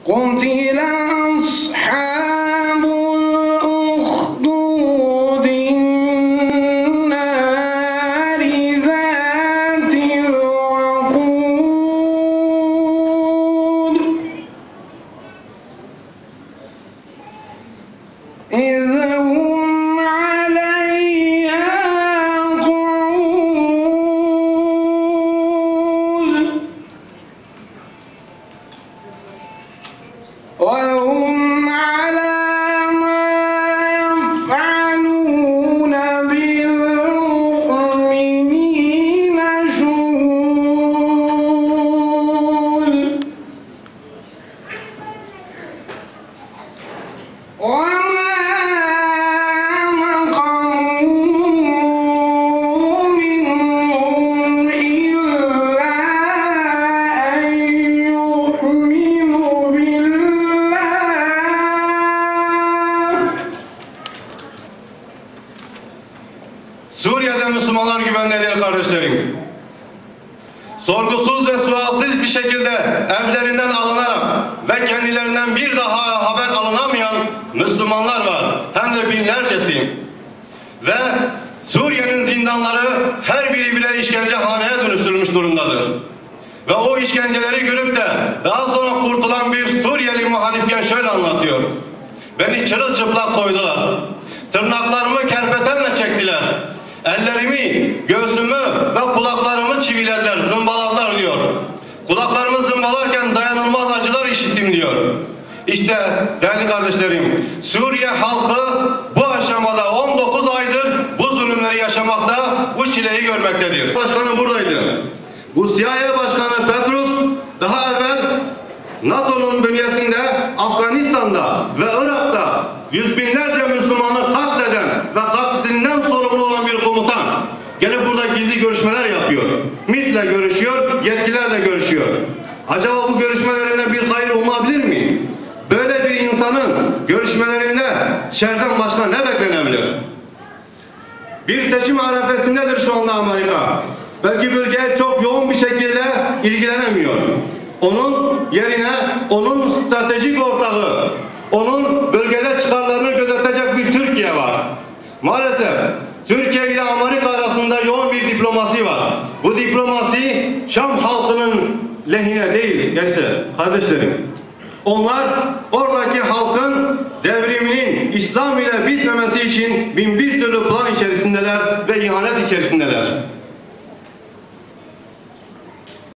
قتل أصحاب الأخدود النار ذات الوقود إذ هم عليها قعود وهم على ما يفعلون بالمؤمنين شهود وما نقموا منهم إلا أن يؤمنوا بالله Suriye'de Müslümanlar güvende değil kardeşlerim. Sorgusuz ve sualsiz bir şekilde evlerinden alınarak ve kendilerinden bir daha haber alınamayan Müslümanlar var. Hem de binlercesi. Ve Suriye'nin zindanları her biri birer işkencehaneye dönüştürülmüş durumdadır. Ve o işkenceleri görüp de daha sonra kurtulan bir Suriyeli muhalifken şöyle anlatıyor. Beni çırılçıplak soydular. Tırnaklarımı kerpetenle çektiler. Ellerimi, göğsümü ve kulaklarımı çivilediler, zımbaladılar diyor. Kulaklarımı zımbalarken dayanılmaz acılar işittim diyor. İşte değerli kardeşlerim, Suriye halkı bu aşamada 19 aydır bu zulümleri yaşamakta, bu çileyi görmektedir. Başkanı buradaydı. Bu CIA Başkanı Petrus daha evvel NATO'nun bünyesinde Afganistan'da ve Irak'ta yüz binlerce Müslümanı katleden ve katlinden sorumlu olan bir komutan gelip burada gizli görüşmeler yapıyor. MİT'le görüşüyor, yetkililerle görüşüyor. Acaba bu görüşmelerinde bir hayır olabilir mi? Böyle bir insanın görüşmelerinde şerden başka ne beklenebilir? Bir seçim arefesindedir şu anda Amerika. Belki bölgeye çok yoğun bir şekilde ilgilenemiyor. Onun yerine onun stratejik ortağı, onun bölgede çıkarlarını gözetecek bir Türkiye var. Maalesef Türkiye ile Amerika arasında yoğun bir diplomasi var. Bu diplomasi Şam halkının lehine değil gençler, kardeşlerim. Onlar oradaki halkın devriminin İslam ile bitmemesi için bin bir türlü plan içerisindeler ve ihanet içerisindeler.